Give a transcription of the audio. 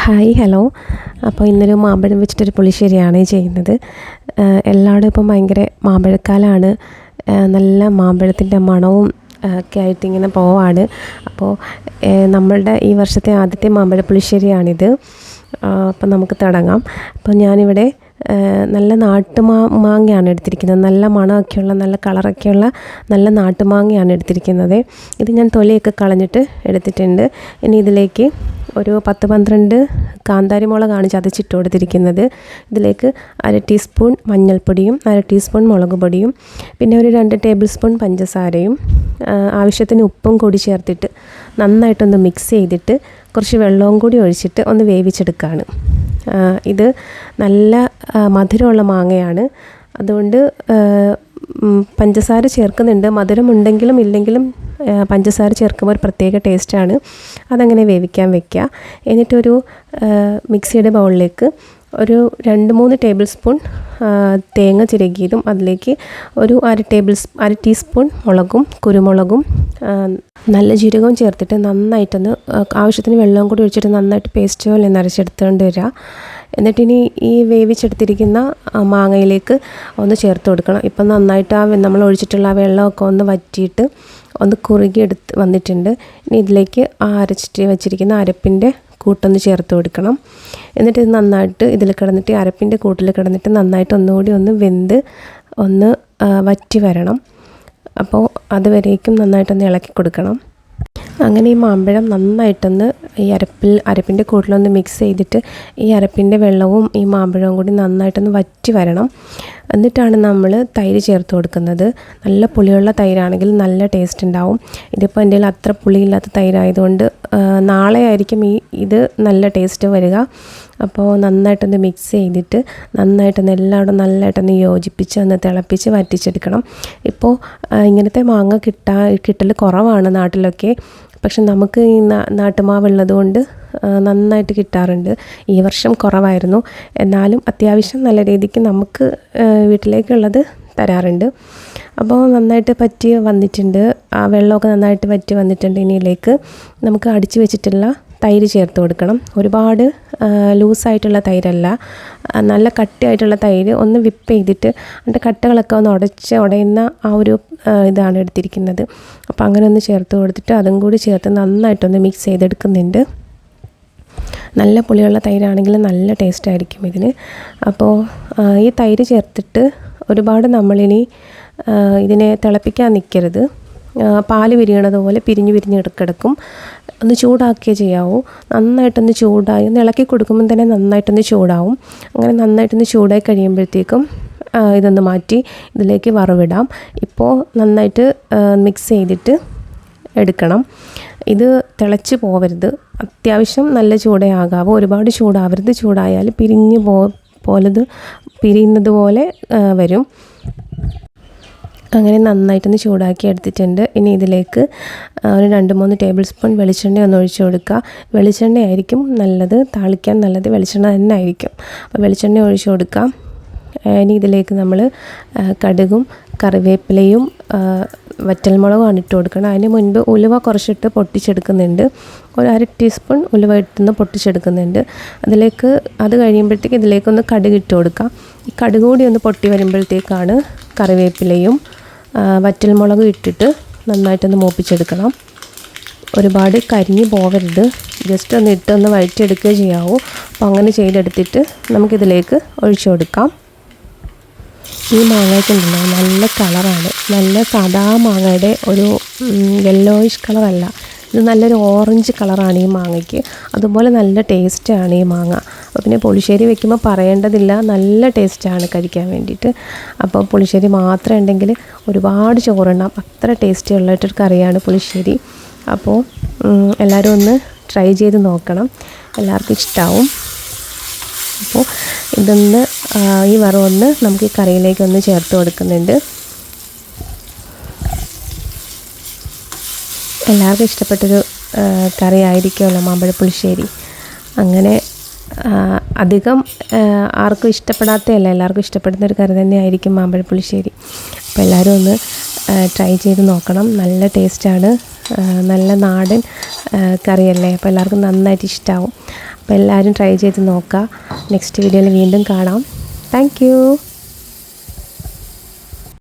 Hi hello. അപ്പോൾ ഇന്നൊരു മാമ്പഴം വെച്ചിട്ടൊരു പുളിശ്ശേരിയാണ് ചെയ്യുന്നത്. എല്ലാവരും ഇപ്പം ഭയങ്കര മാമ്പഴക്കാലമാണ്. നല്ല മാമ്പഴത്തിൻ്റെ മണവും ഒക്കെ ആയിട്ട് ഇങ്ങനെ പോവാണ്. അപ്പോൾ നമ്മളുടെ ഈ വർഷത്തെ ആദ്യത്തെ മാമ്പഴ പുളിശ്ശേരിയാണിത്. അപ്പം നമുക്ക് തുടങ്ങാം. അപ്പോൾ ഞാനിവിടെ നല്ല മാങ്ങയാണ് എടുത്തിരിക്കുന്നത്. നല്ല മണമൊക്കെയുള്ള നല്ല കളറൊക്കെയുള്ള നല്ല നാട്ടുമാങ്ങയാണ് എടുത്തിരിക്കുന്നത്. ഇത് ഞാൻ തൊലിയൊക്കെ കളഞ്ഞിട്ട് എടുത്തിട്ടുണ്ട്. ഇനി ഇതിലേക്ക് ഒരു 10-12 കാന്താരി മുളകാണ് ചതച്ചിട്ട് കൊടുത്തിരിക്കുന്നത്. ഇതിലേക്ക് 1/2 ടീസ്പൂൺ മഞ്ഞൾപ്പൊടിയും 1/2 ടീസ്പൂൺ മുളക് പൊടിയും പിന്നെ ഒരു 2 ടേബിൾ സ്പൂൺ പഞ്ചസാരയും ആവശ്യത്തിന് ഉപ്പും കൂടി ചേർത്തിട്ട് നന്നായിട്ടൊന്ന് മിക്സ് ചെയ്തിട്ട് കുറച്ച് വെള്ളവും കൂടി ഒഴിച്ചിട്ട് ഒന്ന് വേവിച്ചെടുക്കുകയാണ്. ഇത് നല്ല മധുരമുള്ള മാങ്ങയാണ്. അതുകൊണ്ട് പഞ്ചസാര ചേർക്കുന്നുണ്ട്. മധുരം ഉണ്ടെങ്കിലും ഇല്ലെങ്കിലും പഞ്ചസാര ചേർക്കുമ്പോൾ ഒരു പ്രത്യേക ടേസ്റ്റാണ്. അതങ്ങനെ വേവിക്കാൻ വയ്ക്കുക. എന്നിട്ടൊരു മിക്സിയുടെ ബൗളിലേക്ക് ഒരു 2-3 ടേബിൾ സ്പൂൺ തേങ്ങ ചിരകിയതും അതിലേക്ക് ഒരു 1/2 ടീസ്പൂൺ മുളകും കുരുമുളകും നല്ല ജീരകവും ചേർത്തിട്ട് നന്നായിട്ടൊന്ന് ആവശ്യത്തിന് വെള്ളവും കൂടി ഒഴിച്ചിട്ട് നന്നായിട്ട് പേസ്റ്റ് പോലെ അരച്ചെടുത്തുകൊണ്ട് വരിക. എന്നിട്ടിനി ഈ വേവിച്ചെടുത്തിരിക്കുന്ന മാങ്ങയിലേക്ക് ഒന്ന് ചേർത്ത് കൊടുക്കണം. ഇപ്പം നന്നായിട്ട് നമ്മൾ ഒഴിച്ചിട്ടുള്ള ആ വെള്ളമൊക്കെ ഒന്ന് വറ്റിയിട്ട് ഒന്ന് കുറുകിയെടുത്ത് വന്നിട്ടുണ്ട്. ഇനി ഇതിലേക്ക് അരച്ചിട്ട് വെച്ചിരിക്കുന്ന അരപ്പിൻ്റെ കൂട്ടൊന്ന് ചേർത്ത് കൊടുക്കണം. എന്നിട്ട് ഇത് നന്നായിട്ട് ഇതിൽ കിടന്നിട്ട് അരപ്പിൻ്റെ കൂട്ടിൽ കിടന്നിട്ട് നന്നായിട്ട് ഒന്നുകൂടി ഒന്ന് വെന്ത് ഒന്ന് വറ്റി വരണം. അപ്പോൾ അതുവരേക്കും നന്നായിട്ടൊന്ന് ഇളക്കി കൊടുക്കണം. അങ്ങനെ ഈ മാമ്പഴം നന്നായിട്ടൊന്ന് ഈ അരപ്പിൻ്റെ കൂട്ടിലൊന്ന് മിക്സ് ചെയ്തിട്ട് ഈ അരപ്പിൻ്റെ വെള്ളവും ഈ മാമ്പഴവും കൂടി നന്നായിട്ടൊന്ന് വറ്റി വരണം. എന്നിട്ടാണ് നമ്മൾ തൈര് ചേർത്ത് കൊടുക്കുന്നത്. നല്ല പുളിയുള്ള തൈരാണെങ്കിൽ നല്ല ടേസ്റ്റ് ഉണ്ടാവും. ഇതിപ്പോൾ എൻ്റെ കയ്യിൽ അത്ര പുളിയില്ലാത്ത തൈരായതുകൊണ്ട് നാളെ ആയിരിക്കും ഇത് നല്ല ടേസ്റ്റ് വരിക. അപ്പോൾ നന്നായിട്ടൊന്ന് മിക്സ് ചെയ്തിട്ട് നന്നായിട്ടൊന്ന് എല്ലായിടും നല്ലതായിട്ടൊന്ന് യോജിപ്പിച്ച് ഒന്ന് തിളപ്പിച്ച് വറ്റിച്ചെടുക്കണം. ഇപ്പോൾ ഇങ്ങനത്തെ മാങ്ങ കിട്ടൽ കുറവാണ് നാട്ടിലൊക്കെ. പക്ഷെ നമുക്ക് ഈ നാട്ടുമാവുള്ളത് കൊണ്ട് നന്നായിട്ട് കിട്ടാറുണ്ട്. ഈ വർഷം കുറവായിരുന്നു. എന്നാലും അത്യാവശ്യം നല്ല രീതിക്ക് നമുക്ക് വീട്ടിലേക്കുള്ളത് തരാറുണ്ട്. അപ്പോൾ നന്നായിട്ട് പറ്റി വന്നിട്ടുണ്ട്. ആ വെള്ളമൊക്കെ നന്നായിട്ട് വറ്റി വന്നിട്ടുണ്ട്. ഇനിയിലേക്ക് നമുക്ക് അടിച്ചു വെച്ചിട്ടുള്ള തൈര് ചേർത്ത് കൊടുക്കണം. ഒരുപാട് ലൂസായിട്ടുള്ള തൈരല്ല, നല്ല കട്ടിയായിട്ടുള്ള തൈര്. ഒന്ന് വിപ്പ് ചെയ്തിട്ട് അതിൻ്റെ കട്ടകളൊക്കെ ഒന്ന് ഉടയുന്ന ആ ഒരു ഇതാണ് എടുത്തിരിക്കുന്നത്. അപ്പോൾ അങ്ങനെ ഒന്ന് ചേർത്ത് കൊടുത്തിട്ട് അതും കൂടി ചേർത്ത് നന്നായിട്ടൊന്ന് മിക്സ് ചെയ്തെടുക്കുന്നുണ്ട്. നല്ല പുളിയുള്ള തൈരാണെങ്കിൽ നല്ല ടേസ്റ്റ് ആയിരിക്കും ഇതിന്. അപ്പോൾ ഈ തൈര് ചേർത്തിട്ട് ഒരുപാട് നമ്മളിനി ഇതിനെ തിളപ്പിക്കാൻ നിൽക്കരുത്. പാല് വിരിയണത് പോലെ പിരിഞ്ഞ് കിടക്കും. ഒന്ന് ചൂടാക്കിയേ ചെയ്യാവൂ. നന്നായിട്ടൊന്ന് ചൂടായി ഒന്ന് ഇളക്കി കൊടുക്കുമ്പോൾ തന്നെ നന്നായിട്ടൊന്ന് ചൂടാവും. അങ്ങനെ നന്നായിട്ടൊന്ന് ചൂടായി കഴിയുമ്പോഴത്തേക്കും ഇതൊന്ന് മാറ്റി ഇതിലേക്ക് വറവിടാം. ഇപ്പോൾ നന്നായിട്ട് മിക്സ് ചെയ്തിട്ട് എടുക്കണം. ഇത് തിളച്ച് പോവരുത്. അത്യാവശ്യം നല്ല ചൂടേ ആകാവൂ. ഒരുപാട് ചൂടാവരുത്. ചൂടായാൽ പിരിയുന്നത് പോലെ വരും. അങ്ങനെ നന്നായിട്ടൊന്ന് ചൂടാക്കി എടുത്തിട്ടുണ്ട്. ഇനി ഇതിലേക്ക് ഒരു 2-3 ടേബിൾ സ്പൂൺ വെളിച്ചെണ്ണ ഒന്ന് ഒഴിച്ച് കൊടുക്കുക. വെളിച്ചെണ്ണ ആയിരിക്കും നല്ലത്, താളിക്കാൻ നല്ലത് വെളിച്ചെണ്ണ തന്നെ ആയിരിക്കും. അപ്പോൾ വെളിച്ചെണ്ണ ഒഴിച്ച് കൊടുക്കാം. ഇനി ഇതിലേക്ക് നമ്മൾ കടുകും കറിവേപ്പിലയും വറ്റൽമുളകുമാണ് ഇട്ട് കൊടുക്കണം. അതിന് മുൻപ് ഉലുവ കുറച്ചിട്ട് പൊട്ടിച്ചെടുക്കുന്നുണ്ട്. ഒരു 1/2 ടീസ്പൂൺ ഉലുവ ഇട്ടുന്ന് പൊട്ടിച്ചെടുക്കുന്നുണ്ട്. അത് കഴിയുമ്പോഴത്തേക്ക് ഇതിലേക്കൊന്ന് കടുക് ഇട്ട് കൊടുക്കാം. ഈ കടുക് കൂടി ഒന്ന് പൊട്ടി വരുമ്പോഴത്തേക്കാണ് കറിവേപ്പിലയും വറ്റൽമുളകും ഇട്ടിട്ട് നന്നായിട്ടൊന്ന് മൂപ്പിച്ചെടുക്കണം. ഒരുപാട് കരിഞ്ഞ് പോവരുത്. ജസ്റ്റ് ഒന്ന് ഇട്ടൊന്ന് വഴറ്റിയെടുക്കുകയോ ചെയ്യാവൂ. അപ്പോൾ അങ്ങനെ ചെയ്തെടുത്തിട്ട് നമുക്കിതിലേക്ക് ഒഴിച്ചു കൊടുക്കാം. ഈ മാങ്ങയ്ക്കുണ്ടല്ലോ നല്ല കളറാണ്. നല്ല സാധാ മാങ്ങയുടെ ഒരു യെല്ലോയിഷ് കളറല്ല, ഇത് നല്ലൊരു ഓറഞ്ച് കളറാണ് ഈ മാങ്ങയ്ക്ക്. അതുപോലെ നല്ല ടേസ്റ്റാണ് ഈ മാങ്ങ. അപ്പോൾ പിന്നെ പുളിശ്ശേരി വെക്കുമ്പോൾ പറയേണ്ടതില്ല, നല്ല ടേസ്റ്റാണ് കഴിക്കാൻ വേണ്ടിയിട്ട്. അപ്പോൾ പുളിശ്ശേരി മാത്രം ഉണ്ടെങ്കിൽ ഒരുപാട് ചോറുണ്ടാകും. അത്ര ടേസ്റ്റി ഉള്ളൊരു കറിയാണ് പുളിശ്ശേരി. അപ്പോൾ എല്ലാവരും ഒന്ന് ട്രൈ ചെയ്ത് നോക്കണം, എല്ലാവർക്കും ഇഷ്ടമാവും. അപ്പോൾ ഈ വറവൊന്ന് നമുക്ക് ഈ കറിയിലേക്കൊന്ന് ചേർത്ത് കൊടുക്കുന്നുണ്ട്. എല്ലാവർക്കും ഇഷ്ടപ്പെട്ടൊരു കറി ആയിരിക്കുമല്ലോ മാമ്പഴ പുളിശ്ശേരി. അങ്ങനെ അധികം ആർക്കും ഇഷ്ടപ്പെടാത്തതല്ല, എല്ലാവർക്കും ഇഷ്ടപ്പെടുന്ന ഒരു കറി തന്നെ ആയിരിക്കും മാമ്പഴ പുളിശ്ശേരി. അപ്പോൾ എല്ലാവരും ഒന്ന് ട്രൈ ചെയ്ത് നോക്കണം. നല്ല ടേസ്റ്റാണ്. നല്ല നാടൻ കറിയല്ലേ. അപ്പോൾ എല്ലാവർക്കും നന്നായിട്ട് ഇഷ്ടമാവും. അപ്പോൾ എല്ലാവരും ട്രൈ ചെയ്ത് നോക്കുക. നെക്സ്റ്റ് വീഡിയോയിൽ വീണ്ടും കാണാം. താങ്ക്